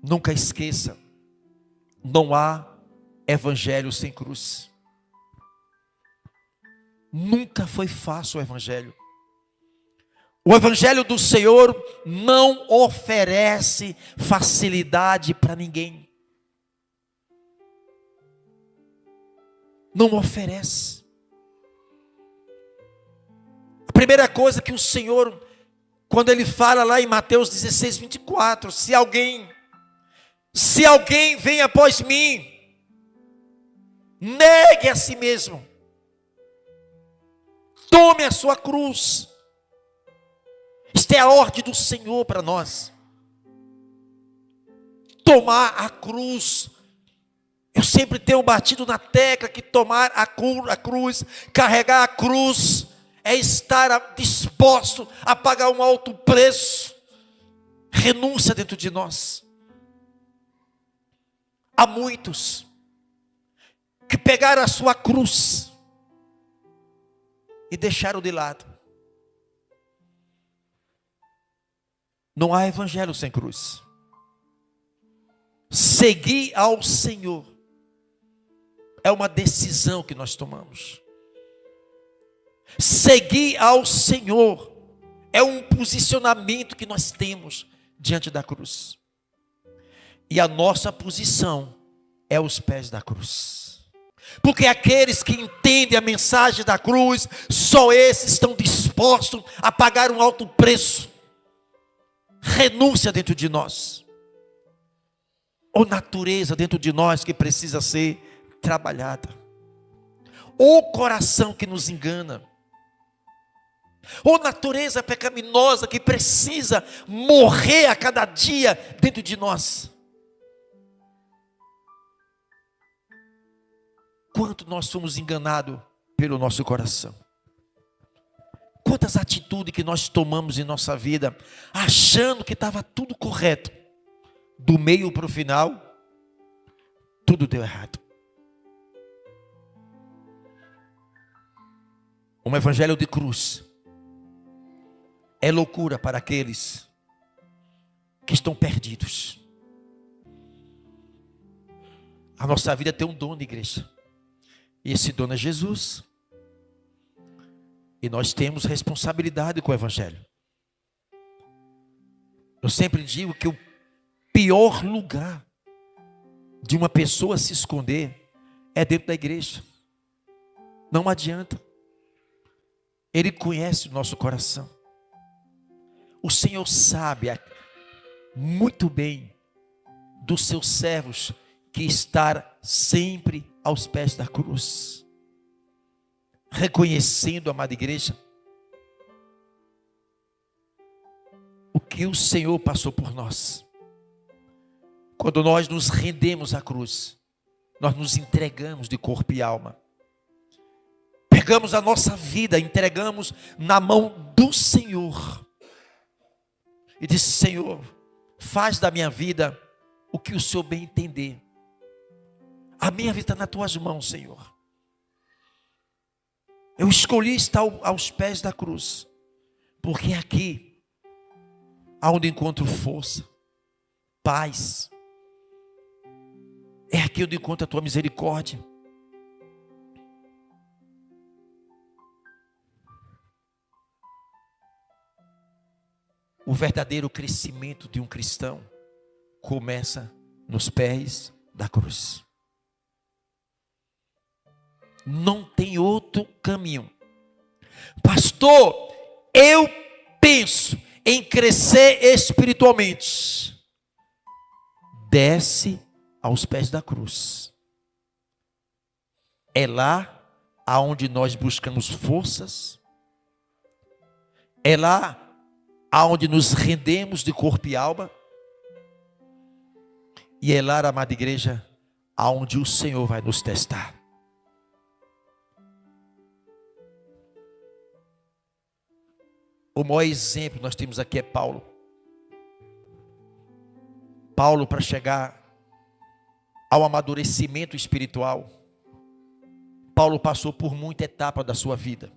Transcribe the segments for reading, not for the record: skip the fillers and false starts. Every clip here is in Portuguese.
Nunca esqueça, não há evangelho sem cruz. Nunca foi fácil o evangelho. O evangelho do Senhor não oferece facilidade para ninguém. Não oferece. A primeira coisa que o Senhor, quando Ele fala lá em Mateus 16, 24, se alguém vem após mim, negue a si mesmo, tome a sua cruz. Esta é a ordem do Senhor para nós. Tomar a cruz. Eu sempre tenho batido na tecla que tomar a cruz, carregar a cruz, é estar disposto a pagar um alto preço. Renúncia dentro de nós. Há muitos que pegaram a sua cruz e deixaram de lado. Não há evangelho sem cruz. Seguir ao Senhor é uma decisão que nós tomamos. Seguir ao Senhor é um posicionamento que nós temos diante da cruz. E a nossa posição é os pés da cruz. Porque aqueles que entendem a mensagem da cruz, só esses estão dispostos a pagar um alto preço. Renúncia dentro de nós, ou natureza dentro de nós que precisa ser trabalhada, ou coração que nos engana, ou natureza pecaminosa que precisa morrer a cada dia dentro de nós. Quanto nós somos enganados pelo nosso coração. Quantas atitudes que nós tomamos em nossa vida, achando que estava tudo correto, do meio para o final, tudo deu errado. Um evangelho de cruz é loucura para aqueles que estão perdidos. A nossa vida tem um dono, igreja, e esse dono é Jesus. E nós temos responsabilidade com o evangelho. Eu sempre digo que o pior lugar de uma pessoa se esconder é dentro da igreja. Não adianta. Ele conhece o nosso coração. O Senhor sabe muito bem dos seus servos que estar sempre aos pés da cruz. Reconhecendo, amada igreja, o que o Senhor passou por nós. Quando nós nos rendemos à cruz, nós nos entregamos de corpo e alma. Pegamos a nossa vida, entregamos na mão do Senhor. E disse: Senhor, faz da minha vida o que o Senhor bem entender. A minha vida está nas tuas mãos, Senhor. Eu escolhi estar aos pés da cruz, porque é aqui aonde encontro força, paz. É aqui onde encontro a tua misericórdia. O verdadeiro crescimento de um cristão começa nos pés da cruz. Não tem outro caminho. Pastor, eu penso em crescer espiritualmente. Desce aos pés da cruz. É lá aonde nós buscamos forças. É lá aonde nos rendemos de corpo e alma. E é lá, amada igreja, aonde o Senhor vai nos testar. O maior exemplo nós temos aqui é Paulo. Paulo, para chegar ao amadurecimento espiritual, Paulo passou por muita etapa da sua vida.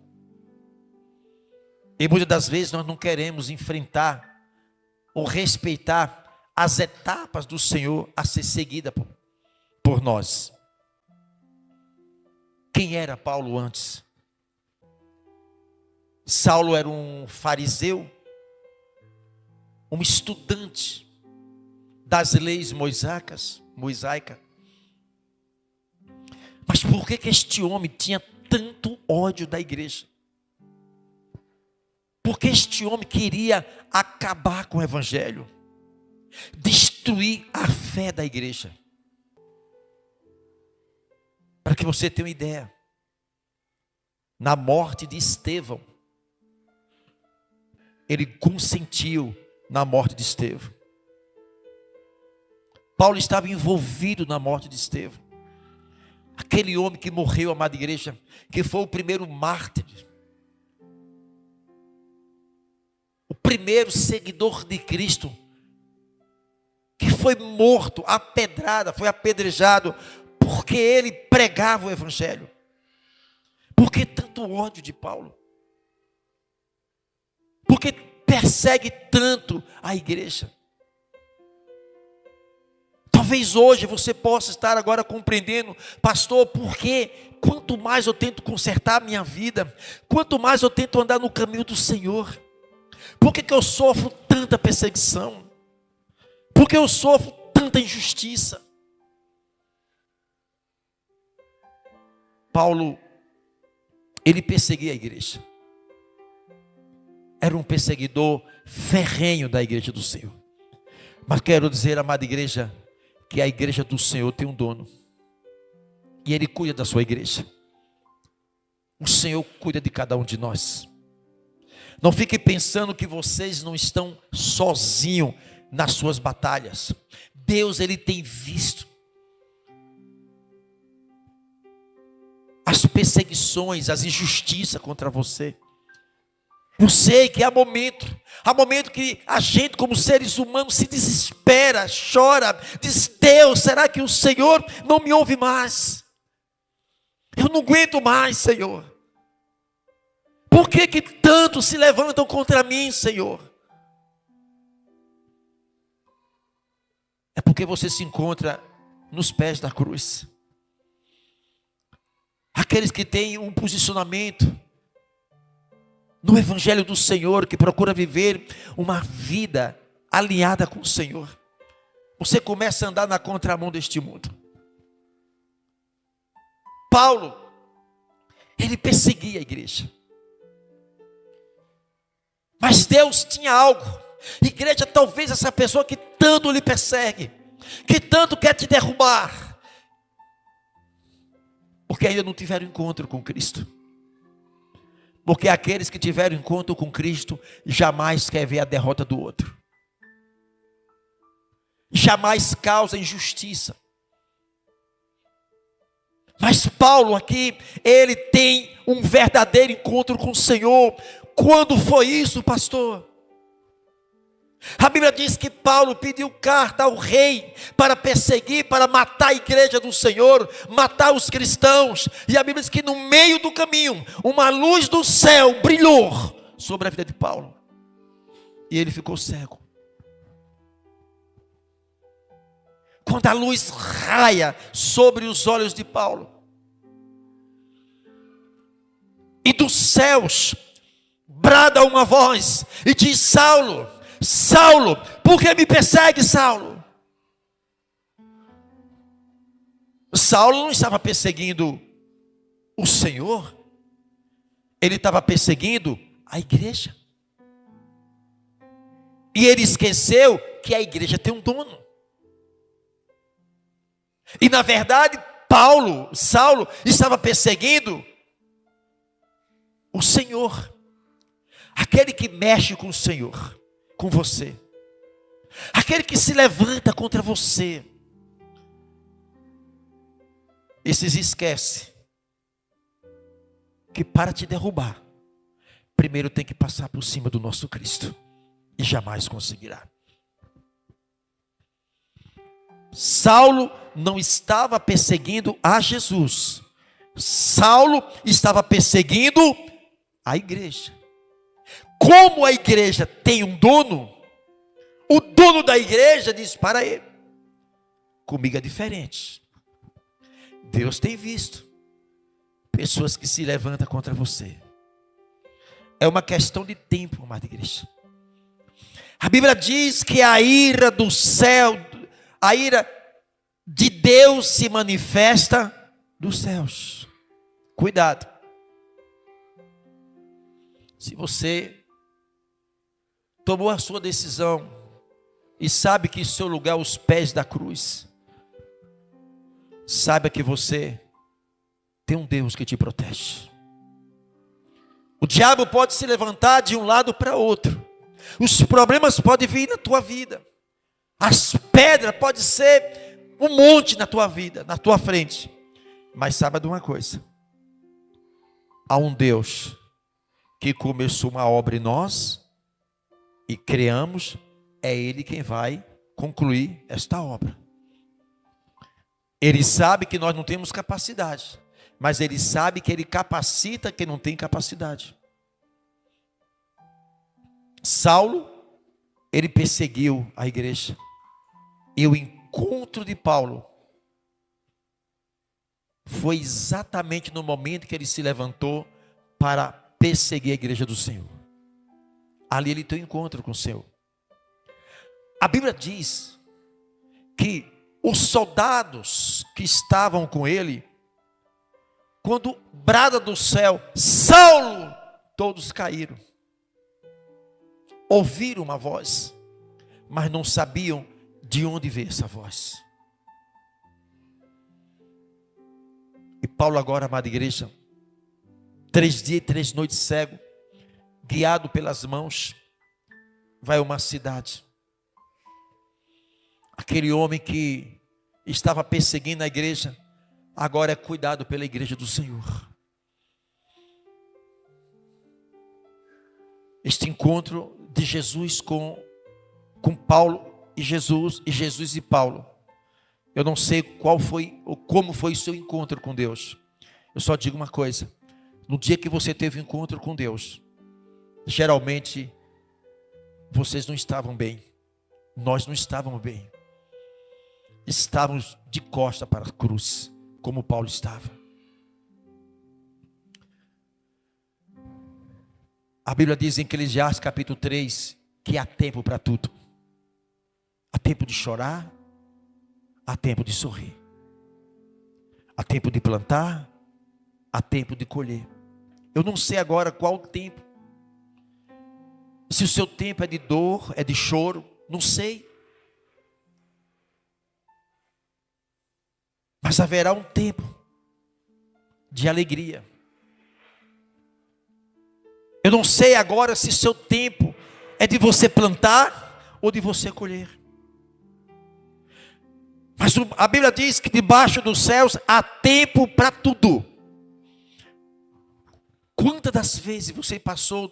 E muitas das vezes nós não queremos enfrentar ou respeitar as etapas do Senhor a ser seguida por nós. Quem era Paulo antes? Saulo era um fariseu, um estudante das leis mosaicas. Mas por que este homem tinha tanto ódio da igreja? Porque este homem queria acabar com o evangelho, destruir a fé da igreja. Para que você tenha uma ideia, na morte de Estevão, ele consentiu na morte de Estevão. Paulo estava envolvido na morte de Estevão. Aquele homem que morreu, amada igreja, que foi o primeiro mártir, o primeiro seguidor de Cristo, que foi morto, apedrada, foi apedrejado, porque ele pregava o evangelho. Por que tanto ódio de Paulo? Por que persegue tanto a igreja? Talvez hoje você possa estar agora compreendendo, pastor, porque quanto mais eu tento consertar a minha vida, quanto mais eu tento andar no caminho do Senhor, por que eu sofro tanta perseguição? Por que eu sofro tanta injustiça? Paulo, ele perseguia a igreja. Era um perseguidor ferrenho da igreja do Senhor. Mas quero dizer, amada igreja, que a igreja do Senhor tem um dono. E Ele cuida da sua igreja. O Senhor cuida de cada um de nós. Não fique pensando que vocês não estão sozinhos nas suas batalhas. Deus, Ele tem visto as perseguições, as injustiças contra você. Eu sei que há momento que a gente como seres humanos se desespera, chora, diz: Deus, será que o Senhor não me ouve mais? Eu não aguento mais, Senhor. Por que tanto se levantam contra mim, Senhor? É porque você se encontra nos pés da cruz. Aqueles que têm um posicionamento no evangelho do Senhor, que procura viver uma vida alinhada com o Senhor, você começa a andar na contramão deste mundo. Paulo, ele perseguia a igreja, mas Deus tinha algo. Igreja, talvez essa pessoa que tanto lhe persegue, que tanto quer te derrubar, porque ainda não tiveram encontro com Cristo. Porque aqueles que tiveram encontro com Cristo jamais querem ver a derrota do outro. Jamais causa injustiça. Mas Paulo aqui, ele tem um verdadeiro encontro com o Senhor. Quando foi isso, pastor? A Bíblia diz que Paulo pediu carta ao rei para perseguir, para matar a igreja do Senhor, matar os cristãos. E a Bíblia diz que no meio do caminho, uma luz do céu brilhou sobre a vida de Paulo. E ele ficou cego. Quando a luz raia sobre os olhos de Paulo, e dos céus brada uma voz e diz: Saulo, Saulo, por que me persegue, Saulo? Saulo não estava perseguindo o Senhor, ele estava perseguindo a igreja. E ele esqueceu que a igreja tem um dono. E na verdade, Saulo estava perseguindo o Senhor. Aquele que mexe com o Senhor, com você, aquele que se levanta contra você. Esses esquece que para te derrubar, primeiro tem que passar por cima do nosso Cristo, e jamais conseguirá. Saulo não estava perseguindo a Jesus, Saulo estava perseguindo a igreja. Como a igreja tem um dono, O dono da igreja disse para ele: comigo é diferente. Deus tem visto pessoas que se levantam contra você. É uma questão de tempo, amada igreja. A Bíblia diz que a ira do céu, a ira de Deus se manifesta dos céus. Cuidado. Se você tomou a sua decisão e sabe que seu lugar é os pés da cruz, saiba que você tem um Deus que te protege. O diabo pode se levantar de um lado para outro. Os problemas podem vir na tua vida. As pedras podem ser um monte na tua vida, na tua frente. Mas saiba de uma coisa: há um Deus que começou uma obra em nós e criamos, é Ele quem vai concluir esta obra. Ele sabe que nós não temos capacidade, mas Ele sabe que Ele capacita quem não tem capacidade. Saulo, ele perseguiu a igreja, e o encontro de Paulo foi exatamente no momento que ele se levantou para perseguir a igreja do Senhor. Ali ele tem um encontro com o Senhor. A Bíblia diz que os soldados que estavam com ele, quando brada do céu, Saulo, todos caíram. Ouviram uma voz, mas não sabiam de onde veio essa voz. E Paulo agora, amada igreja, 3 dias e 3 noites cego, guiado pelas mãos, vai a uma cidade. Aquele homem que estava perseguindo a igreja, agora é cuidado pela igreja do Senhor. Este encontro de Jesus com Paulo e Jesus e Paulo, eu não sei qual foi ou como foi o seu encontro com Deus. Eu só digo uma coisa: no dia que você teve um encontro com Deus, geralmente vocês não estavam bem, nós não estávamos bem, estávamos de costa para a cruz, como Paulo estava. A Bíblia diz em Eclesiastes capítulo 3 que há tempo para tudo. Há tempo de chorar, há tempo de sorrir, há tempo de plantar, há tempo de colher. Eu não sei agora qual o tempo, se o seu tempo é de dor, é de choro, não sei, mas haverá um tempo de alegria. Eu não sei agora se seu tempo é de você plantar ou de você colher. Mas a Bíblia diz que debaixo dos céus há tempo para tudo. Quantas das vezes você passou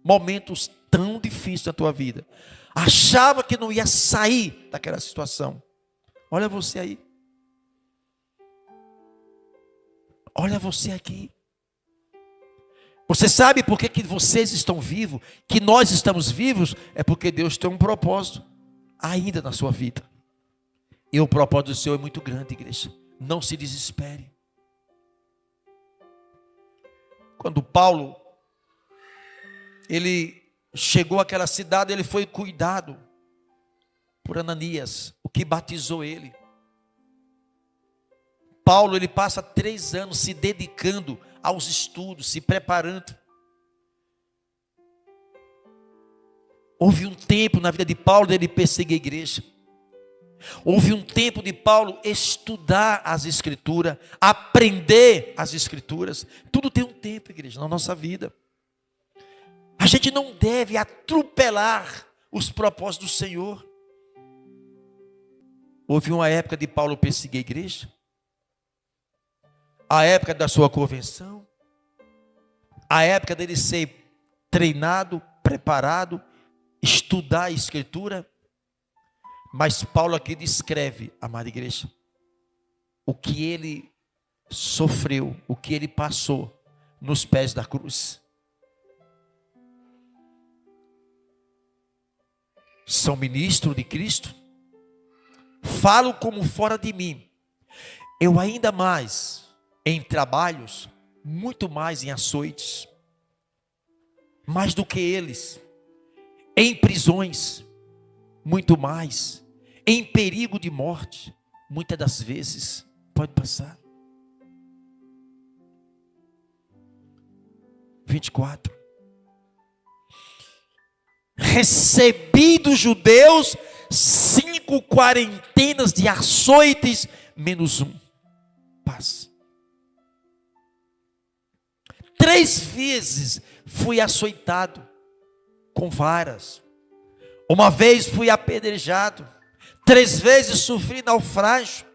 momentos tão difíceis na tua vida, achava que não ia sair daquela situação? Olha você aí. Olha você aqui. Você sabe por que vocês estão vivos? Que nós estamos vivos? É porque Deus tem um propósito ainda na sua vida. E o propósito do Senhor é muito grande, igreja. Não se desespere. Quando Paulo, ele chegou àquela cidade, ele foi cuidado por Ananias, o que batizou ele. Paulo, ele passa 3 anos se dedicando aos estudos, se preparando. Houve um tempo na vida de Paulo dele perseguir a igreja. Houve um tempo de Paulo estudar as Escrituras, aprender as Escrituras. Tudo tem um tempo, igreja, na nossa vida. A gente não deve atropelar os propósitos do Senhor. Houve uma época de Paulo perseguir a igreja, a época da sua convenção, a época dele ser treinado, preparado, estudar a Escritura. Mas Paulo aqui descreve, amada igreja, o que ele sofreu, o que ele passou nos pés da cruz. são ministro de Cristo, falo como fora de mim. Eu ainda mais em trabalhos, muito mais em açoites, mais do que eles, em prisões, muito mais, em perigo de morte, muitas das vezes, pode passar. 24. Recebi dos judeus 5 quarentenas de açoites, menos um. Paz. 3 vezes fui açoitado com varas. Uma vez fui apedrejado. 3 vezes sofri naufrágio.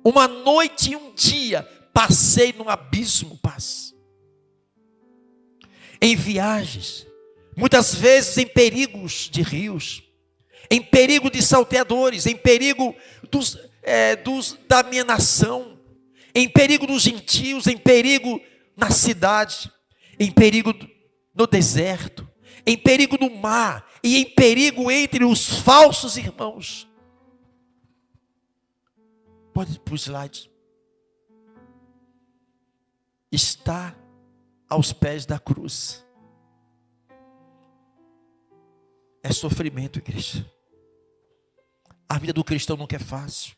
Uma noite e um dia passei num abismo, paz. Em viagens, muitas vezes em perigos de rios, em perigo de salteadores, em perigo da minha nação, em perigo dos gentios, em perigo na cidade, em perigo no deserto, em perigo no mar e em perigo entre os falsos irmãos. Pode ir para o slide. Está aos pés da cruz. É sofrimento, igreja. A vida do cristão nunca é fácil.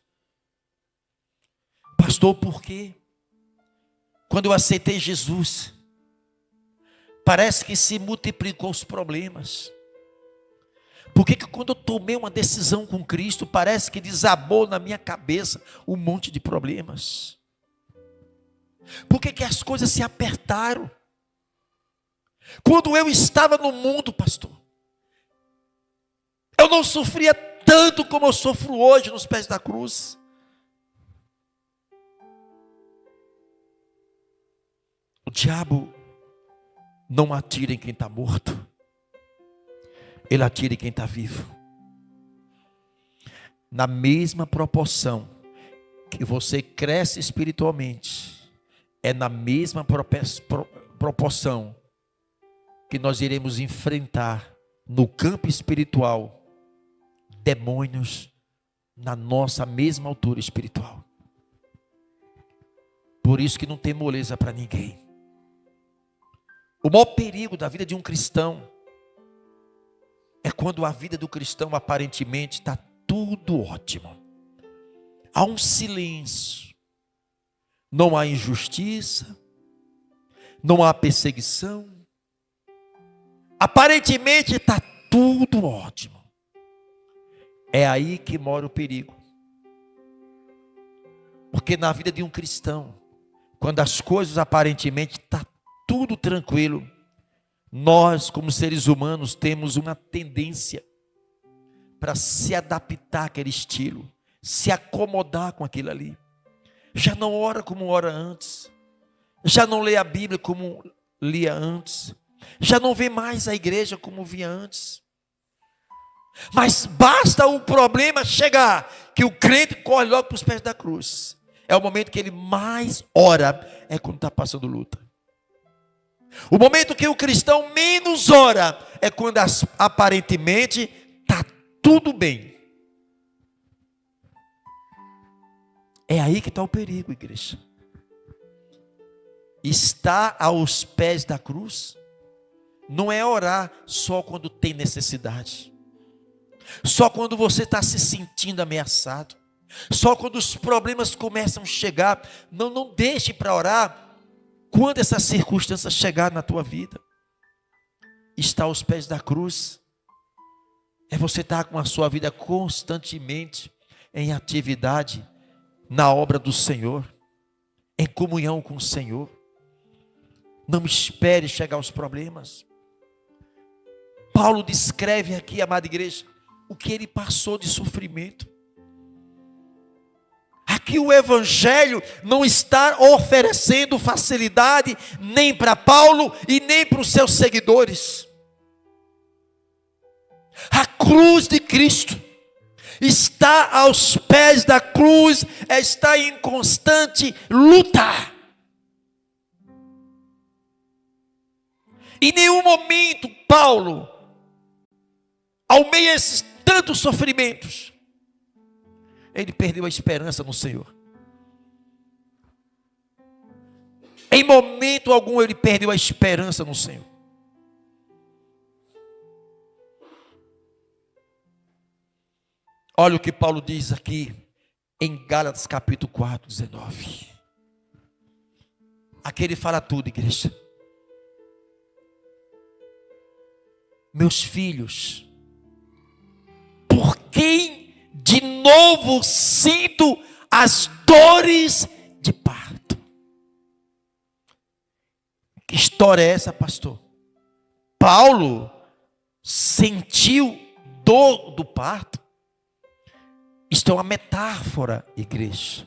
Pastor, por quê? Quando eu aceitei Jesus, parece que se multiplicou os problemas. Por que quando eu tomei uma decisão com Cristo, parece que desabou na minha cabeça um monte de problemas? Por que as coisas se apertaram? Quando eu estava no mundo, pastor, eu não sofria tanto como eu sofro hoje nos pés da cruz. O diabo não atira em quem está morto. Ele atira em quem está vivo. Na mesma proporção que você cresce espiritualmente, é na mesma proporção que nós iremos enfrentar no campo espiritual demônios na nossa mesma altura espiritual. Por isso que não tem moleza para ninguém. O maior perigo da vida de um cristão é quando a vida do cristão aparentemente está tudo ótimo. Há um silêncio. Não há injustiça. Não há perseguição. Aparentemente está tudo ótimo. É aí que mora o perigo. Porque na vida de um cristão, quando as coisas aparentemente estão tudo tranquilo, nós como seres humanos temos uma tendência para se adaptar àquele estilo, se acomodar com aquilo ali. Já não ora como ora antes, já não lê a Bíblia como lia antes, já não vê mais a igreja como via antes. Mas basta o problema chegar, que o crente corre logo para os pés da cruz. É o momento que ele mais ora, é quando está passando luta. O momento que o cristão menos ora, é quando aparentemente está tudo bem. É aí que está o perigo, igreja. Estar aos pés da cruz não é orar só quando tem necessidade, só quando você está se sentindo ameaçado, só quando os problemas começam a chegar. Não deixe para orar quando essa circunstância chegar na tua vida. Estar aos pés da cruz é você estar com a sua vida constantemente em atividade na obra do Senhor, em comunhão com o Senhor. Não espere chegar aos problemas. Paulo descreve aqui, amada igreja, o que ele passou de sofrimento. Aqui o evangelho não está oferecendo facilidade nem para Paulo e nem para os seus seguidores. A cruz de Cristo, está aos pés da cruz, está em constante luta. Em nenhum momento Paulo, ao meio a esses tantos sofrimentos, ele perdeu a esperança no Senhor. Em momento algum ele perdeu a esperança no Senhor. Olha o que Paulo diz aqui em Gálatas capítulo 4, 19. Aqui ele fala tudo, igreja. Meus filhos, por quem de novo sinto as dores de parto? Que história é essa, pastor? Paulo sentiu dor do parto? Isto é uma metáfora, igreja.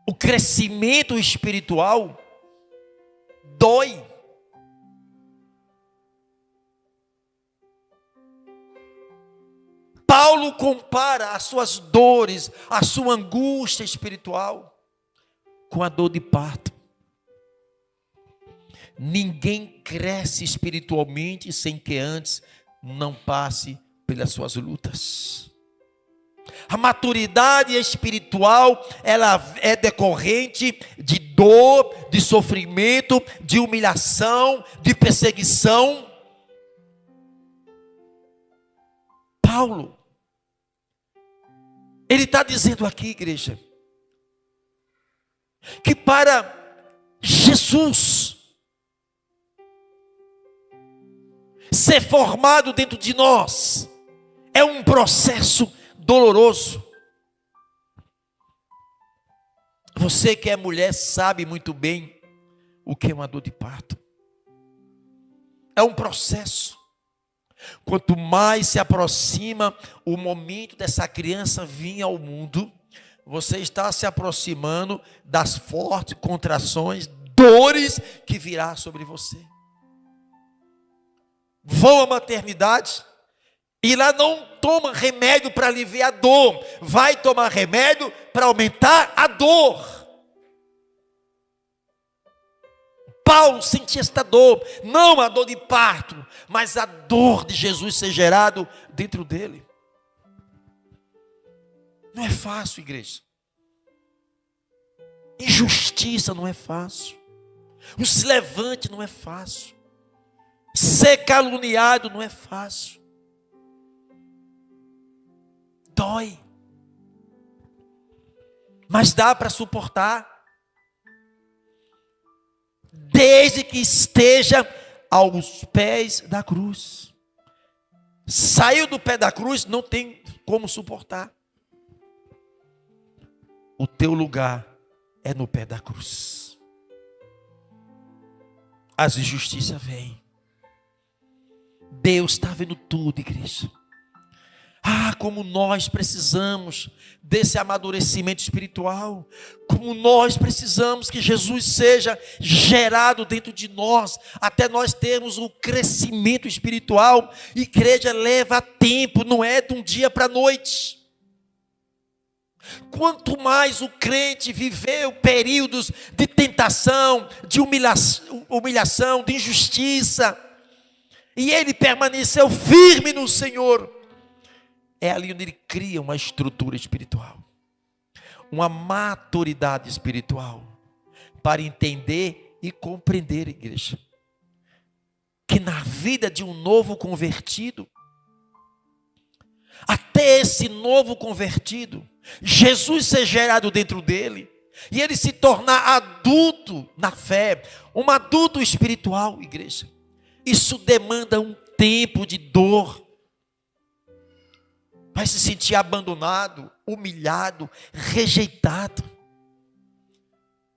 O crescimento espiritual dói. Paulo compara as suas dores, a sua angústia espiritual com a dor de parto. Ninguém cresce espiritualmente sem que antes não passe pelas suas lutas. A maturidade espiritual, ela é decorrente de dor, de sofrimento, de humilhação, de perseguição. Paulo, ele está dizendo aqui, igreja, que para Jesus ser formado dentro de nós é um processo doloroso. Você que é mulher sabe muito bem o que é uma dor de parto. É um processo. Quanto mais se aproxima o momento dessa criança vir ao mundo, você está se aproximando das fortes contrações, dores que virá sobre você. Vão à maternidade e lá não toma remédio para aliviar a dor, vai tomar remédio para aumentar a dor. Paulo sentia esta dor, não a dor de parto, mas a dor de Jesus ser gerado dentro dele. Não é fácil, igreja. Injustiça não é fácil. O se levante não é fácil. Ser caluniado não é fácil. Dói. Mas dá para suportar. Desde que esteja aos pés da cruz. Saiu do pé da cruz, não tem como suportar. O teu lugar é no pé da cruz. As injustiças vêm. Deus está vendo tudo, igreja. Ah, como nós precisamos desse amadurecimento espiritual. Como nós precisamos que Jesus seja gerado dentro de nós, até nós termos o crescimento espiritual. Igreja leva tempo, não é de um dia para a noite. Quanto mais o crente viveu períodos de tentação, de humilhação, de injustiça, e ele permaneceu firme no Senhor, é ali onde ele cria uma estrutura espiritual, uma maturidade espiritual, para entender e compreender, igreja, que na vida de um novo convertido, até esse novo convertido, Jesus ser gerado dentro dele, e ele se tornar adulto na fé, um adulto espiritual, igreja, isso demanda um tempo de dor. Vai se sentir abandonado, humilhado, rejeitado.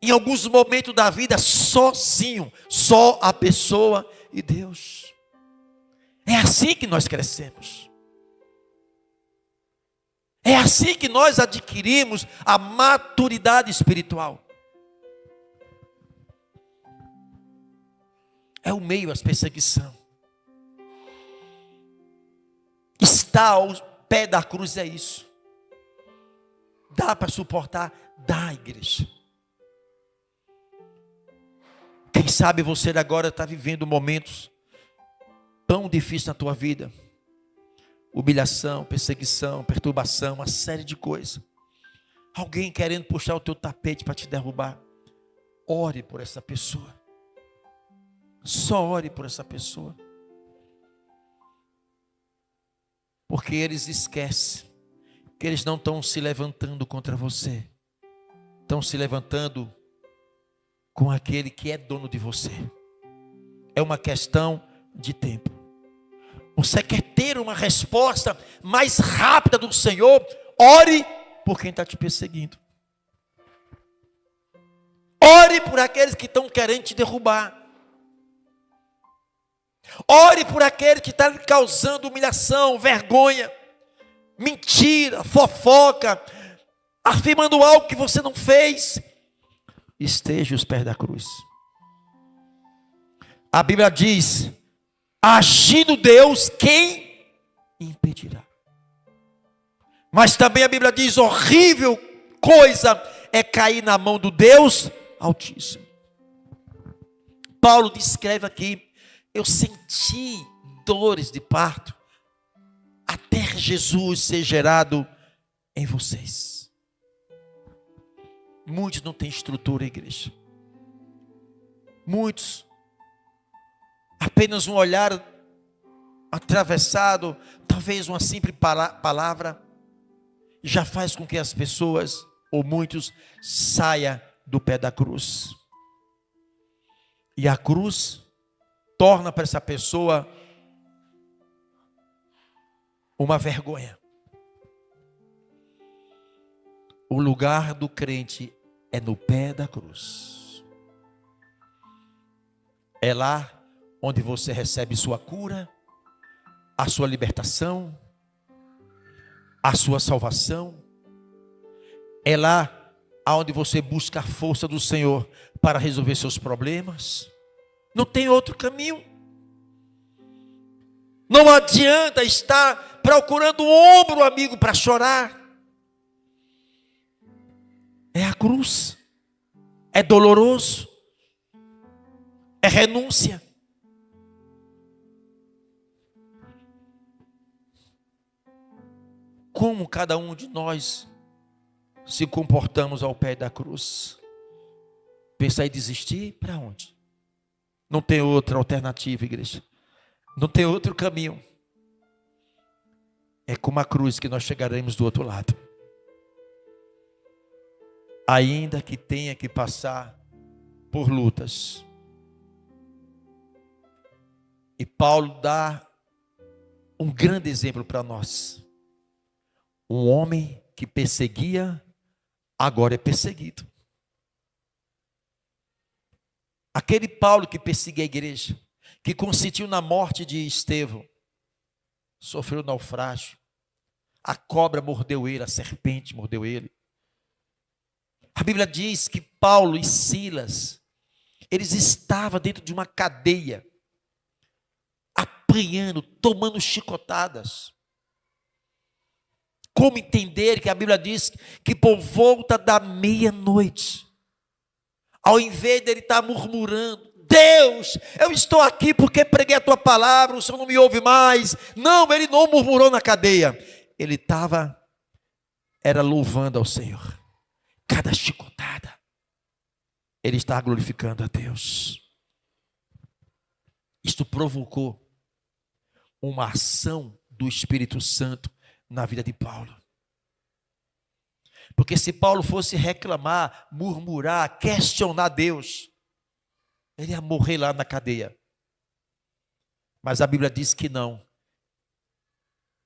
Em alguns momentos da vida, sozinho, só a pessoa e Deus. É assim que nós crescemos. É assim que nós adquirimos a maturidade espiritual. É o meio às perseguições. Estar ao pé da cruz é isso. Dá para suportar? Dá, igreja. Quem sabe você agora está vivendo momentos tão difícil na tua vida, humilhação, perseguição, perturbação, uma série de coisas, alguém querendo puxar o teu tapete para te derrubar, ore por essa pessoa. Só ore por essa pessoa. Porque eles esquecem que eles não estão se levantando contra você. Estão se levantando com aquele que é dono de você. É uma questão de tempo. Você quer ter uma resposta mais rápida do Senhor? Ore por quem está te perseguindo. Ore por aqueles que estão querendo te derrubar. Ore por aquele que está causando humilhação, vergonha, mentira, fofoca, afirmando algo que você não fez. Esteja aos pés da cruz. A Bíblia diz: agindo Deus, quem impedirá? Mas também a Bíblia diz: horrível coisa é cair na mão do Deus Altíssimo. Paulo descreve aqui: eu senti dores de parto até Jesus ser gerado em vocês. Muitos não têm estrutura, igreja. Muitos, apenas um olhar atravessado, talvez uma simples palavra, já faz com que as pessoas, ou muitos, saiam do pé da cruz. E a cruz torna para essa pessoa uma vergonha. O lugar do crente é no pé da cruz. É lá onde você recebe sua cura, a sua libertação, a sua salvação. É lá onde você busca a força do Senhor para resolver seus problemas. Não tem outro caminho. Não adianta estar procurando um ombro amigo para chorar. É a cruz. É doloroso. É renúncia. Como cada um de nós se comportamos ao pé da cruz? Pensar em desistir? Para onde? Não tem outra alternativa, igreja. Não tem outro caminho. É com a cruz que nós chegaremos do outro lado. Ainda que tenha que passar por lutas. E Paulo dá um grande exemplo para nós. Um homem que perseguia, agora é perseguido. Aquele Paulo que perseguia a igreja, que consentiu na morte de Estevão, sofreu naufrágio. A cobra mordeu ele, a serpente mordeu ele. A Bíblia diz que Paulo e Silas, eles estavam dentro de uma cadeia, apanhando, tomando chicotadas. Como entender que a Bíblia diz que por volta da meia-noite, ao invés dele estar murmurando: Deus, eu estou aqui porque preguei a tua palavra, o Senhor não me ouve mais. Não, ele não murmurou na cadeia. Ele era louvando ao Senhor. Cada chicotada, ele estava glorificando a Deus. Isto provocou uma ação do Espírito Santo na vida de Paulo. Porque se Paulo fosse reclamar, murmurar, questionar Deus, ele ia morrer lá na cadeia. Mas a Bíblia diz que não.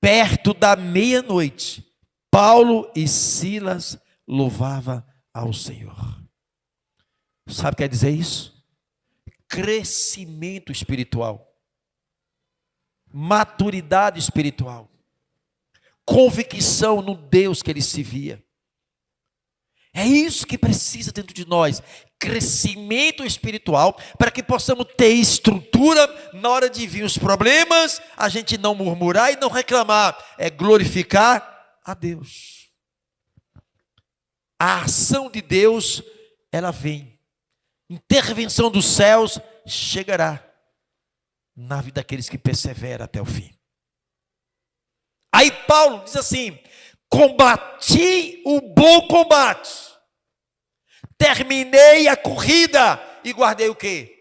Perto da meia-noite, Paulo e Silas louvavam ao Senhor. Sabe o que quer dizer isso? Crescimento espiritual. Maturidade espiritual. Convicção no Deus que ele se via. É isso que precisa dentro de nós. Crescimento espiritual, para que possamos ter estrutura na hora de vir os problemas, a gente não murmurar e não reclamar, é glorificar a Deus. A ação de Deus, ela vem. Intervenção dos céus chegará. na vida daqueles que perseveram até o fim. Aí Paulo diz assim: combati o bom combate, terminei a corrida e guardei o quê?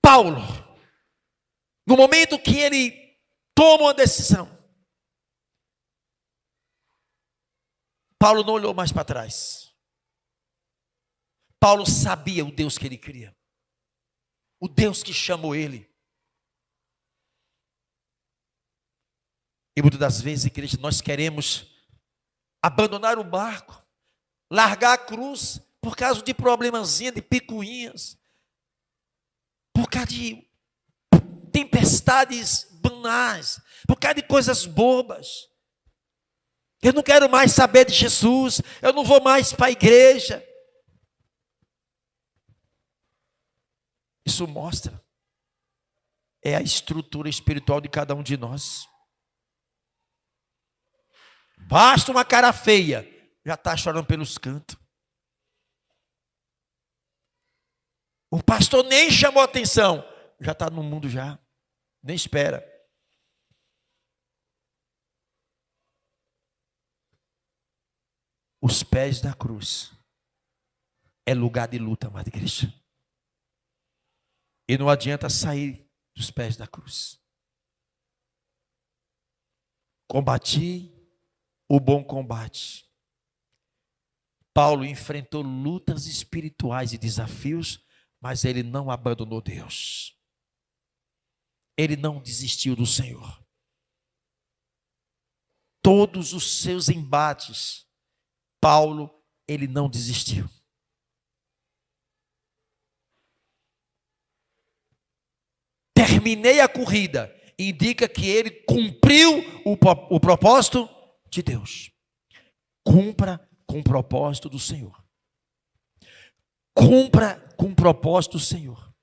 Paulo, no momento que ele toma uma decisão, Paulo não olhou mais para trás. Paulo sabia o Deus que ele queria, o Deus que chamou ele. E muitas das vezes, igreja, nós queremos abandonar o barco, largar a cruz por causa de problemazinhas, de picuinhas, por causa de tempestades banais, por causa de coisas bobas. Eu não quero mais saber de Jesus, eu não vou mais para a igreja. Isso mostra a estrutura espiritual de cada um de nós. Basta uma cara feia, já está chorando pelos cantos. O pastor nem chamou atenção, já está no mundo já, nem espera. Os pés da cruz é lugar de luta, amada igreja. E não adianta sair dos pés da cruz. Combati o bom combate. Paulo enfrentou lutas espirituais e desafios, mas ele não abandonou Deus. Ele não desistiu do Senhor. Todos os seus embates, Paulo, ele não desistiu. Terminei a corrida, indica que ele cumpriu o propósito de Deus. Cumpra com o propósito do Senhor. Cumpra com o propósito do Senhor.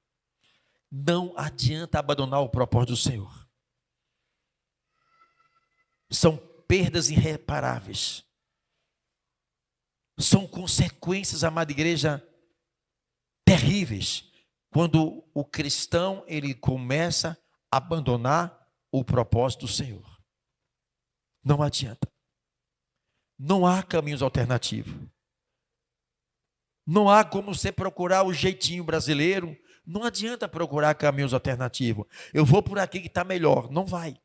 Não adianta abandonar o propósito do Senhor. São perdas irreparáveis. São consequências, amada igreja, terríveis, quando o cristão ele começa a abandonar o propósito do Senhor. Não adianta. Não há caminhos alternativos. Não há como você procurar o jeitinho brasileiro. Não adianta procurar caminhos alternativos. Eu vou por aqui que está melhor. Não vai.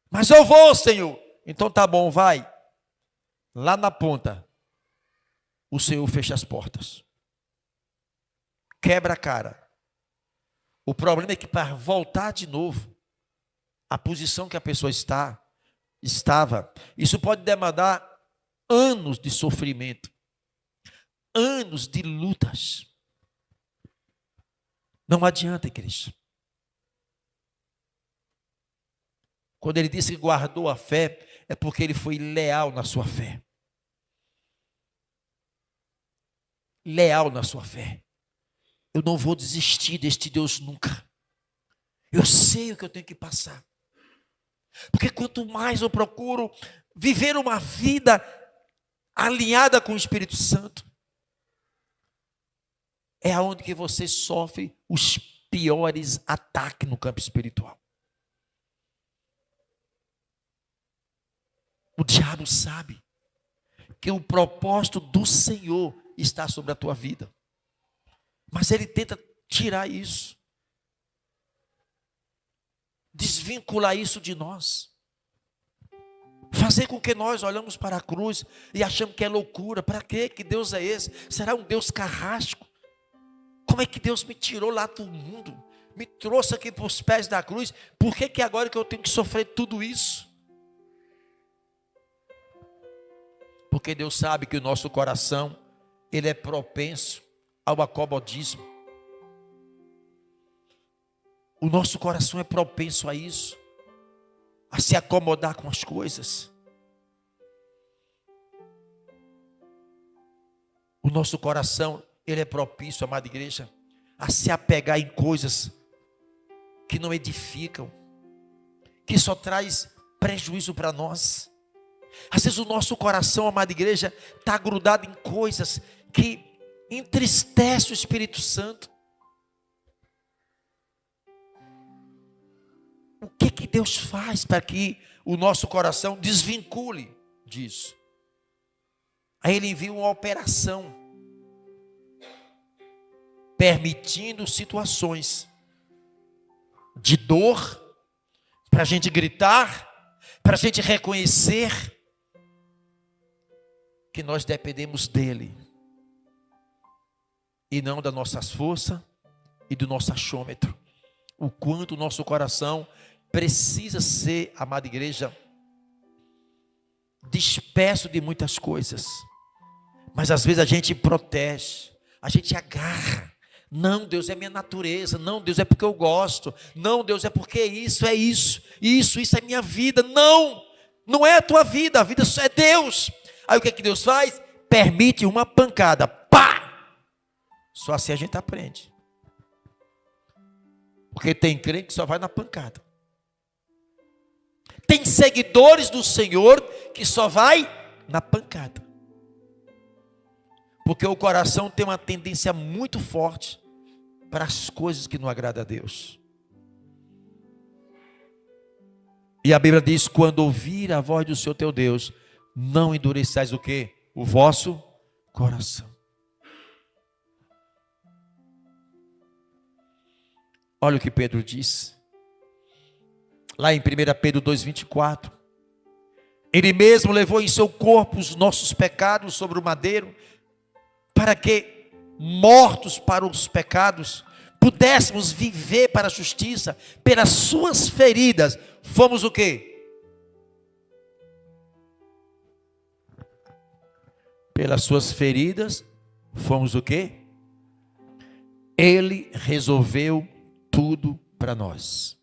Mas eu vou, Senhor. Então tá bom, vai. Lá na ponta, o Senhor fecha as portas. Quebra a cara. O problema é que para voltar de novo, a posição que a pessoa estava, isso pode demandar anos de sofrimento, anos de lutas. Não adianta, igreja. Quando ele disse que guardou a fé, é porque ele foi leal na sua fé. Leal na sua fé. Eu não vou desistir deste Deus nunca. Eu sei o que eu tenho que passar. Porque quanto mais eu procuro viver uma vida alinhada com o Espírito Santo, é aonde que você sofre os piores ataques no campo espiritual. O diabo sabe que o propósito do Senhor está sobre a tua vida. Mas ele tenta tirar isso. Desvincular isso de nós. Fazer com que nós olhamos para a cruz e achamos que é loucura. Para quê? Que Deus é esse? Será um Deus carrasco? Como é que Deus me tirou lá do mundo? Me trouxe aqui para os pés da cruz. Por que agora que eu tenho que sofrer tudo isso? Porque Deus sabe que o nosso coração, ele é propenso ao acomodismo. O nosso coração é propenso a isso, a se acomodar com as coisas. O nosso coração, ele é propício, amada igreja, a se apegar em coisas que não edificam, que só traz prejuízo para nós. Às vezes o nosso coração, amada igreja, está grudado em coisas que entristecem o Espírito Santo. Deus faz para que o nosso coração desvincule disso? Aí Ele envia uma operação, permitindo situações de dor, para a gente gritar, para a gente reconhecer que nós dependemos dEle, e não das nossas forças e do nosso achômetro. O quanto o nosso coração precisa ser, amada igreja, disperso de muitas coisas. Mas às vezes a gente protege, a gente agarra. Não, Deus é minha natureza. Não, Deus é porque eu gosto. Não, Deus é porque isso é isso. Isso é minha vida. Não, não é a tua vida. A vida só é Deus. Aí o que é que Deus faz? Permite uma pancada. Pá! Só assim a gente aprende. Porque tem crente que só vai na pancada. Tem seguidores do Senhor que só vai na pancada. Porque o coração tem uma tendência muito forte para as coisas que não agradam a Deus. E a Bíblia diz: quando ouvir a voz do Senhor teu Deus, não endureçais o quê? O vosso coração. Olha o que Pedro diz. Lá em 1 Pedro 2,24. Ele mesmo levou em seu corpo os nossos pecados sobre o madeiro, para que, mortos para os pecados, pudéssemos viver para a justiça. Pelas suas feridas, fomos o quê? Pelas suas feridas, fomos o quê? Ele resolveu tudo para nós.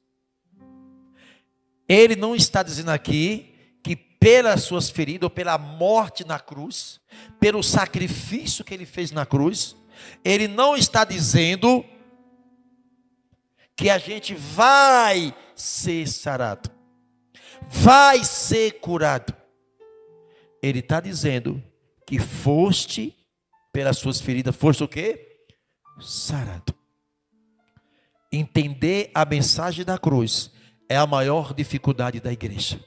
Ele não está dizendo aqui que pelas suas feridas, ou pela morte na cruz, pelo sacrifício que ele fez na cruz, ele não está dizendo que a gente vai ser sarado, vai ser curado. Ele está dizendo que foste, pelas suas feridas, foste o quê? Sarado. Entender a mensagem da cruz é a maior dificuldade da igreja.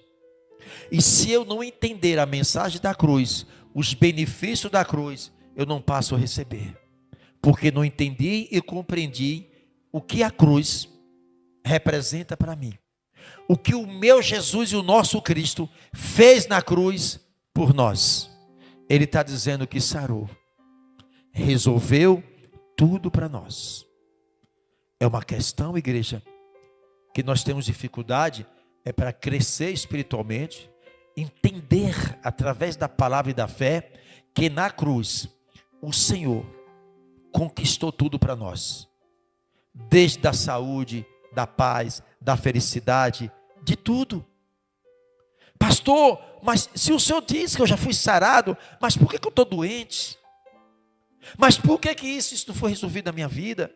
E se eu não entender a mensagem da cruz, os benefícios da cruz, eu não passo a receber. Porque não entendi e compreendi o que a cruz representa para mim. O que o meu Jesus e o nosso Cristo fez na cruz por nós. Ele está dizendo que sarou, resolveu tudo para nós. É uma questão, igreja, que nós temos dificuldade, é para crescer espiritualmente, entender através da palavra e da fé, que na cruz, o Senhor conquistou tudo para nós. Desde a saúde, da paz, da felicidade, de tudo. Pastor, mas se o Senhor diz que eu já fui sarado, mas por que eu estou doente? Mas por que isso não foi resolvido na minha vida?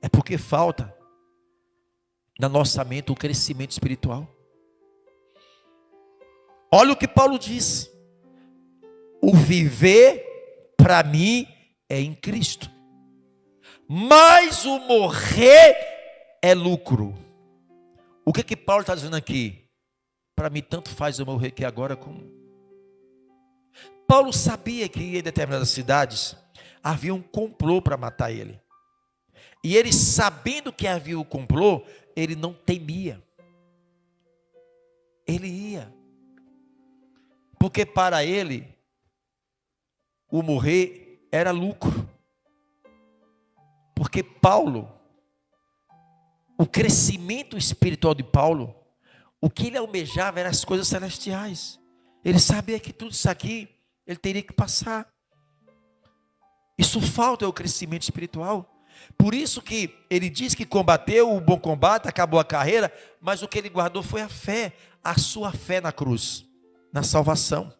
É porque falta na nossa mente o crescimento espiritual. Olha o que Paulo diz: o viver para mim é em Cristo, mas o morrer é lucro. O que Paulo está dizendo aqui? Para mim tanto faz eu morrer aqui agora como... Paulo sabia que em determinadas cidades havia um complô para matar ele. E ele, sabendo que havia o complô, ele não temia. Ele ia. Porque para ele, o morrer era lucro. Porque Paulo, o crescimento espiritual de Paulo, o que ele almejava eram as coisas celestiais. Ele sabia que tudo isso aqui, ele teria que passar. Isso falta é o crescimento espiritual. Por isso que ele diz que combateu o bom combate, acabou a carreira, mas o que ele guardou foi a fé, a sua fé na cruz, na salvação.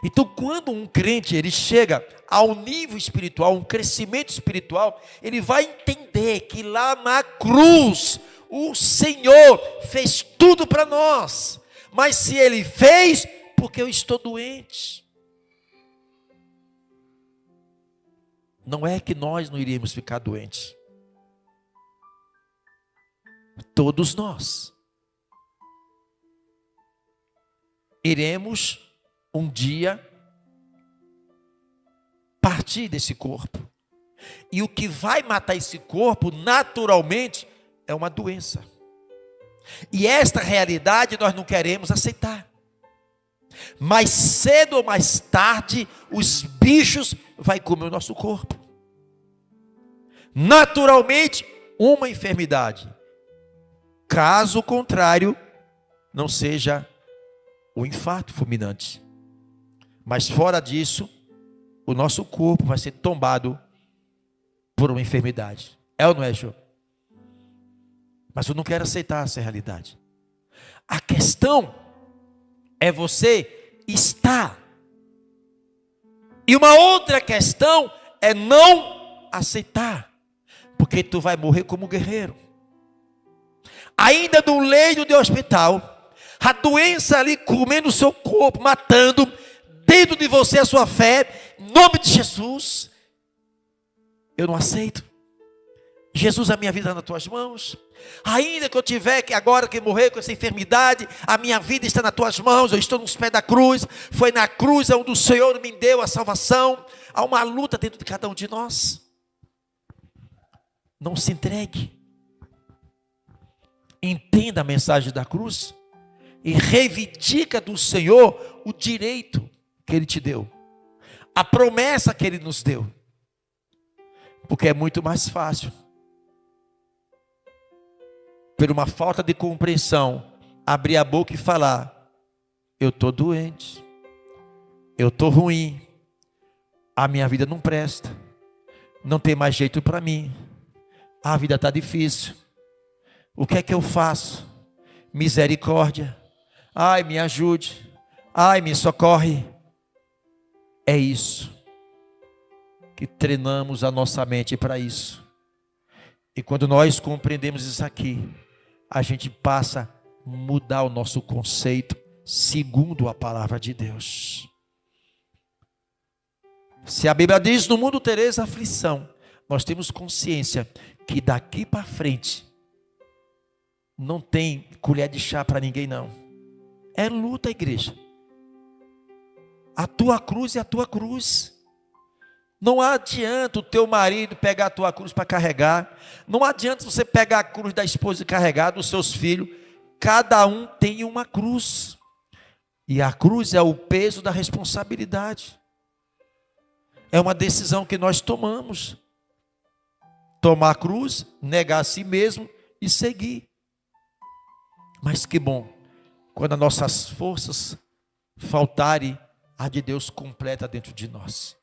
Então, quando um crente ele chega ao nível espiritual, um crescimento espiritual, ele vai entender que lá na cruz o Senhor fez tudo para nós. Mas se Ele fez, porque eu estou doente. Não é que nós não iríamos ficar doentes. todos nós iremos um dia partir desse corpo. E o que vai matar esse corpo, naturalmente, é uma doença. E esta realidade nós não queremos aceitar. Mais cedo ou mais tarde, os bichos vão comer o nosso corpo. Naturalmente, uma enfermidade. Caso contrário, não seja o infarto fulminante. Mas fora disso, o nosso corpo vai ser tombado por uma enfermidade. É ou não é, João? Mas eu não quero aceitar essa realidade. A questão é você estar. E uma outra questão é não aceitar. Porque tu vai morrer como guerreiro. Ainda no leito de hospital, a doença ali comendo o seu corpo, matando, dentro de você a sua fé, em nome de Jesus. Eu não aceito. Jesus, a minha vida está nas tuas mãos. Ainda que eu tiver que agora que morrer com essa enfermidade, a minha vida está nas tuas mãos. Eu estou nos pés da cruz. Foi na cruz onde o Senhor me deu a salvação. Há uma luta dentro de cada um de nós. Não se entregue. Entenda a mensagem da cruz e reivindica do Senhor o direito que Ele te deu, a promessa que Ele nos deu, porque é muito mais fácil, por uma falta de compreensão, abrir a boca e falar: eu estou doente, eu estou ruim, a minha vida não presta, não tem mais jeito para mim, a vida está difícil, o que é que eu faço? Misericórdia, ai me ajude, ai me socorre. É isso que treinamos a nossa mente para isso. E quando nós compreendemos isso aqui, a gente passa a mudar o nosso conceito segundo a palavra de Deus. Se a Bíblia diz: no mundo tereis aflição, nós temos consciência que daqui para frente não tem colher de chá para ninguém, não. É luta, igreja. A tua cruz é a tua cruz. Não adianta o teu marido pegar a tua cruz para carregar. Não adianta você pegar a cruz da esposa e carregar, dos seus filhos. Cada um tem uma cruz. E a cruz é o peso da responsabilidade. É uma decisão que nós tomamos. Tomar a cruz, negar a si mesmo e seguir. Mas que bom, quando as nossas forças faltarem, a de Deus completa dentro de nós.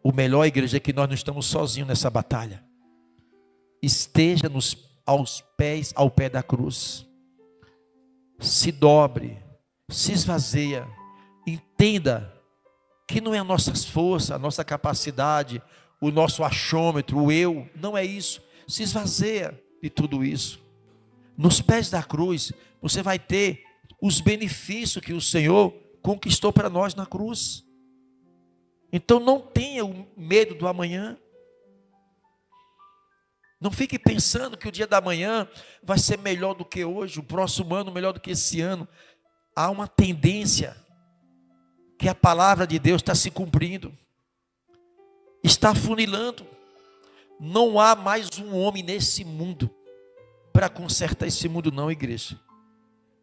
O melhor, igreja, é que nós não estamos sozinhos nessa batalha. Esteja ao pé da cruz. Se dobre, se esvazia. Entenda que não é as nossas forças, a nossa capacidade, o nosso achômetro, o eu. Não é isso. Se esvazia de tudo isso. Nos pés da cruz, você vai ter os benefícios que o Senhor conquistou para nós na cruz. Então não tenha o medo do amanhã. Não fique pensando que o dia da manhã vai ser melhor do que hoje, o próximo ano melhor do que esse ano. Há uma tendência que a palavra de Deus está se cumprindo, está afunilando. Não há mais um homem nesse mundo para consertar esse mundo, não, igreja.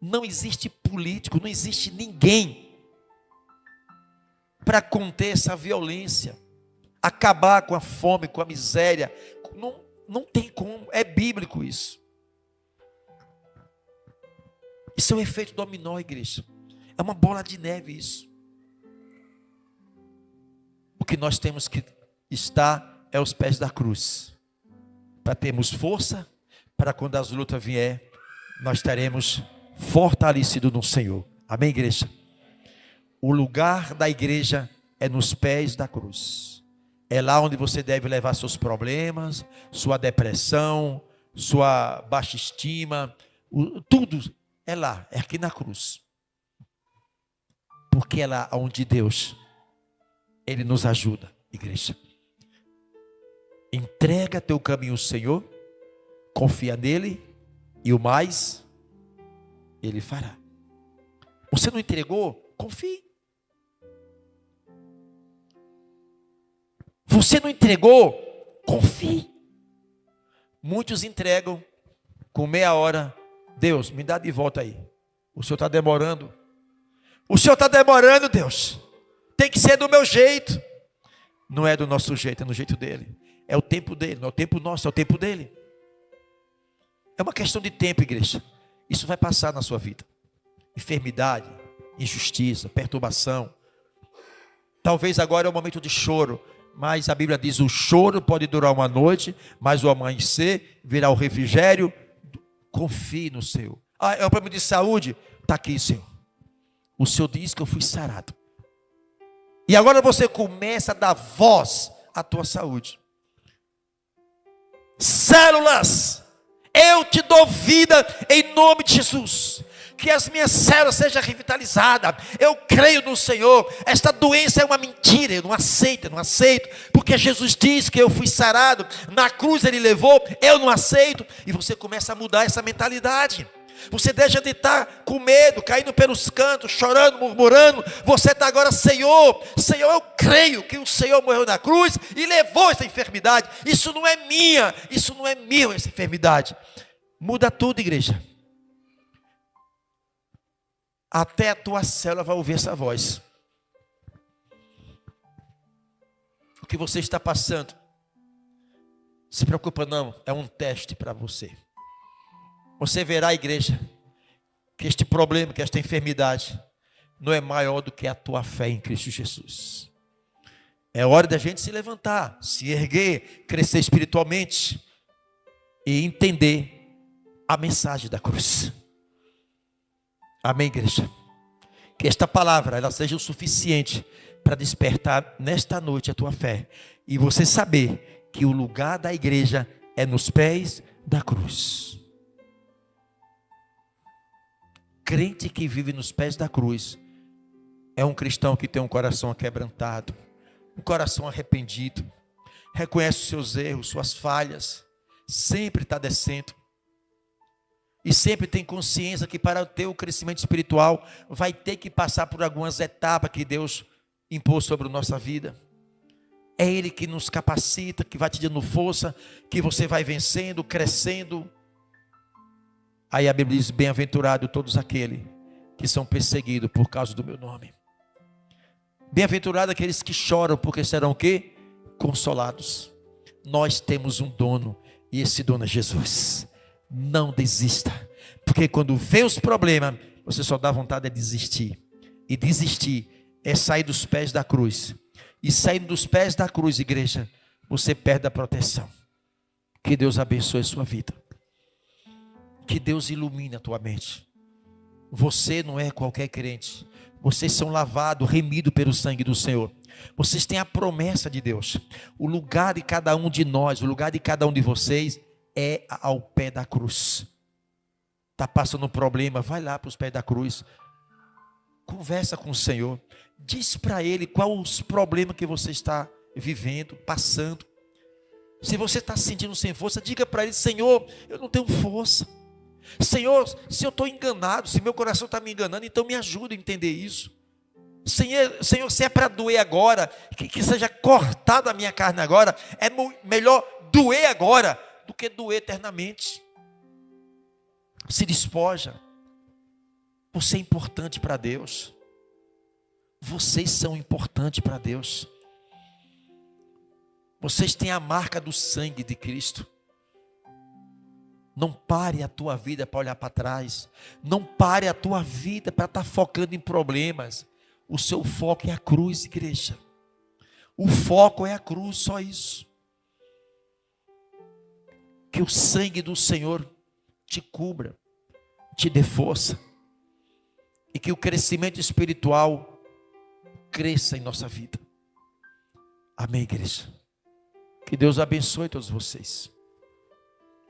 Não existe político, não existe ninguém para conter essa violência, acabar com a fome, com a miséria. Não tem como, é bíblico isso. Isso é um efeito dominó, igreja. É uma bola de neve isso. O que nós temos que estar é aos pés da cruz, para termos força, para quando as lutas vier, nós estaremos fortalecidos no Senhor. Amém, igreja? O lugar da igreja é nos pés da cruz. É lá onde você deve levar seus problemas, sua depressão, sua baixa estima, tudo é lá, é aqui na cruz. Porque é lá onde Deus, Ele nos ajuda, igreja. Entrega teu caminho ao Senhor, confia nele, E o mais Ele fará. Você não entregou? Confie. Você não entregou? Confie. Muitos entregam com meia hora. Deus, me dá de volta aí. O Senhor está demorando. O Senhor está demorando, Deus. Tem que ser do meu jeito. Não é do nosso jeito, é no jeito dele. É o tempo dele, não é o tempo nosso, é o tempo dele. É uma questão de tempo, igreja. Isso vai passar na sua vida. Enfermidade, injustiça, perturbação. Talvez agora é um momento de choro, mas a Bíblia diz: o choro pode durar uma noite, mas o amanhecer virá o refrigério. Confie no Senhor. Ah, é um problema de saúde? Está aqui, Senhor. O Senhor diz que eu fui sarado. E agora você começa a dar voz à tua saúde. Células, eu te dou vida em nome de Jesus. Que as minhas células sejam revitalizadas. Eu creio no Senhor. Esta doença é uma mentira. Eu não aceito, porque Jesus diz que eu fui sarado. Na cruz Ele levou. Eu não aceito. E você começa a mudar essa mentalidade. Você deixa de estar com medo, caindo pelos cantos, chorando, murmurando. Você está agora: Senhor, eu creio que o Senhor morreu na cruz e levou essa enfermidade. Isso não é minha, isso não é meu, essa enfermidade. Muda tudo, igreja. Até a tua célula vai ouvir essa voz. O que você está passando, se preocupa não, é um teste para você. Você verá, igreja, que este problema, que esta enfermidade não é maior do que a tua fé em Cristo Jesus. É hora da gente se levantar, se erguer, crescer espiritualmente e entender a mensagem da cruz. Amém, igreja? Que esta palavra ela seja o suficiente para despertar nesta noite a tua fé e você saber que o lugar da igreja é nos pés da cruz. Crente que vive nos pés da cruz é um cristão que tem um coração aquebrantado, um coração arrependido, reconhece os seus erros, suas falhas, sempre está descendo e sempre tem consciência que para ter o crescimento espiritual vai ter que passar por algumas etapas que Deus impôs sobre a nossa vida. É Ele que nos capacita, que vai te dando força, que você vai vencendo, crescendo. Aí a Bíblia diz: bem-aventurado todos aqueles que são perseguidos por causa do meu nome. Bem-aventurado aqueles que choram, porque serão o quê? Consolados. Nós temos um dono, e esse dono é Jesus. Não desista, porque quando vê os problemas, você só dá vontade de desistir. E desistir é sair dos pés da cruz. E saindo dos pés da cruz, igreja, você perde a proteção. Que Deus abençoe a sua vida. Que Deus ilumine a tua mente. Você não é qualquer crente. Vocês são lavados, remidos pelo sangue do Senhor. Vocês têm a promessa de Deus. O lugar de cada um de nós, o lugar de cada um de vocês é ao pé da cruz. Está passando um problema, vai lá para os pés da cruz. Conversa com o Senhor. Diz para Ele qual os problemas que você está vivendo, passando. Se você está se sentindo sem força, diga para Ele: Senhor, eu não tenho força. Senhor, se eu estou enganado, se meu coração está me enganando, então me ajuda a entender isso. Senhor, se é para doer agora, que seja cortada a minha carne agora. É melhor doer agora do que doer eternamente. Se despoja. Você é importante para Deus. Vocês são importantes para Deus. Vocês têm a marca do sangue de Cristo. Não pare a tua vida para olhar para trás. Não pare a tua vida para estar focando em problemas. O seu foco é a cruz, igreja. O foco é a cruz, só isso. Que o sangue do Senhor te cubra, te dê força. E que o crescimento espiritual cresça em nossa vida. Amém, igreja? Que Deus abençoe todos vocês.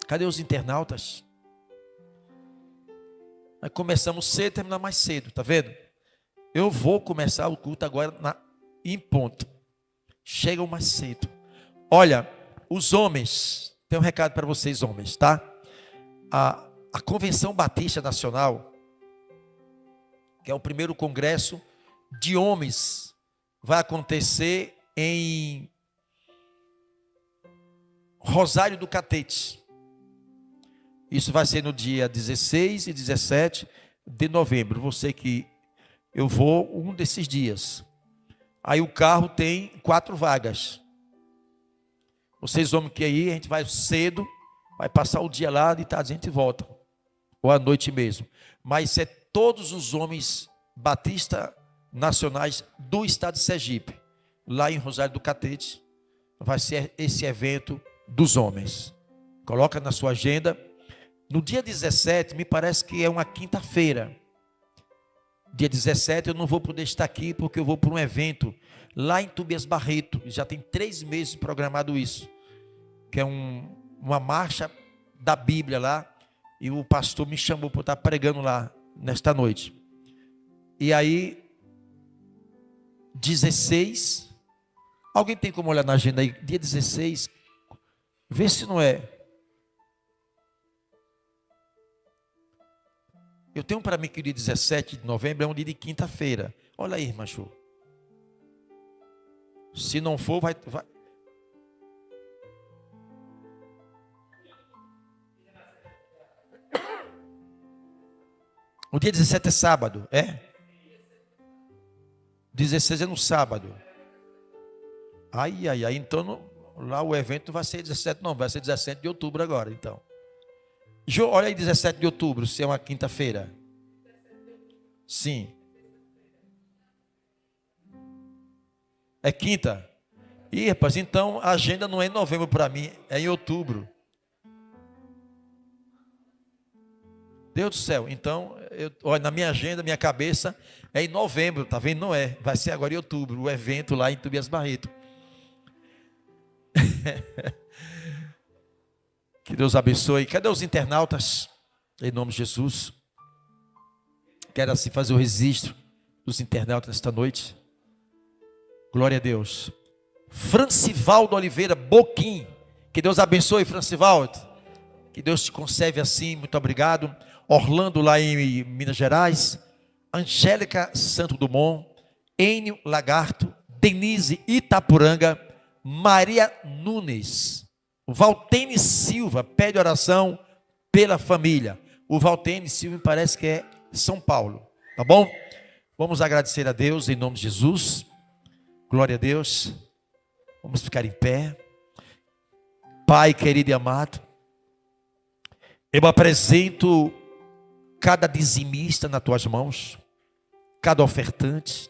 Cadê os internautas? Nós começamos cedo e terminamos mais cedo, tá vendo? Eu vou começar o culto agora em ponto. Chegam mais cedo. Olha, os homens, tem um recado para vocês, homens, tá? A Convenção Batista Nacional, que é o primeiro congresso de homens, vai acontecer em Rosário do Catete. Isso vai ser no dia 16 e 17 de novembro. Você que eu vou um desses dias. Aí o carro tem 4 vagas. Vocês vão que aí, a gente vai cedo, vai passar o dia lá, de tarde a gente volta. Ou à noite mesmo. Mas é todos os homens batistas nacionais do estado de Sergipe. Lá em Rosário do Catete, vai ser esse evento dos homens. Coloca na sua agenda. No dia 17, me parece que é uma quinta-feira. Dia 17 eu não vou poder estar aqui, porque eu vou para um evento lá em Tobias Barreto. Já tem 3 meses programado isso. Que é uma marcha da Bíblia lá. E o pastor me chamou para estar pregando lá nesta noite. E aí, 16. Alguém tem como olhar na agenda aí? Dia 16. Vê se não é. Eu tenho para mim que o dia 17 de novembro é um dia de quinta-feira. Olha aí, irmã Chu. Se não for, vai. O dia 17 é sábado, é? 16 é no sábado. Ai. Então lá o evento vai ser 17, não, vai ser 17 de outubro agora, então. Jô, olha aí 17 de outubro, se é uma quinta-feira. Sim. É quinta? Ih, rapaz, então a agenda não é em novembro para mim, é em outubro. Deus do céu, então, olha, na minha agenda, minha cabeça, é em novembro, tá vendo? Não é, vai ser agora em outubro, o evento lá em Tobias Barreto. Que Deus abençoe. Cadê os internautas? Em nome de Jesus. Quero assim fazer o registro dos internautas nesta noite. Glória a Deus. Francivaldo Oliveira Boquim. Que Deus abençoe, Francivaldo. Que Deus te conserve assim, muito obrigado. Orlando lá em Minas Gerais. Angélica Santo Dumont. Enio Lagarto. Denise Itapuranga. Maria Nunes. O Valtene Silva pede oração pela família. O Valtene Silva me parece que é São Paulo. Tá bom? Vamos agradecer a Deus em nome de Jesus. Glória a Deus. Vamos ficar em pé. Pai querido e amado, eu apresento cada dizimista nas tuas mãos, cada ofertante.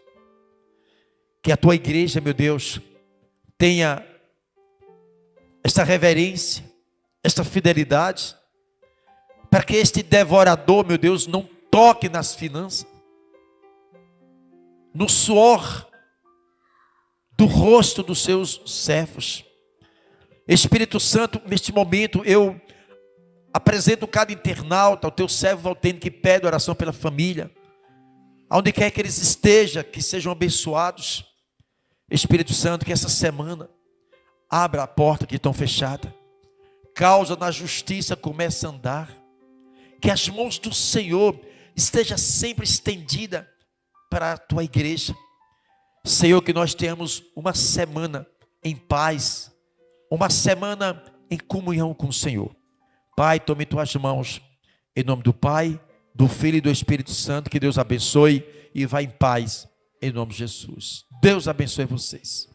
Que a tua igreja, meu Deus, tenha esta reverência, esta fidelidade, para que este devorador, meu Deus, não toque nas finanças, no suor do rosto dos seus servos. Espírito Santo, neste momento eu apresento cada internauta, ao teu servo Valtene, que pede oração pela família, aonde quer que eles estejam, que sejam abençoados. Espírito Santo, que essa semana abra a porta que estão fechada, causa na justiça comece a andar, que as mãos do Senhor esteja sempre estendida para a tua igreja. Senhor, que nós tenhamos uma semana em paz, uma semana em comunhão com o Senhor. Pai, tome tuas mãos, em nome do Pai, do Filho e do Espírito Santo, que Deus abençoe e vá em paz, em nome de Jesus. Deus abençoe vocês.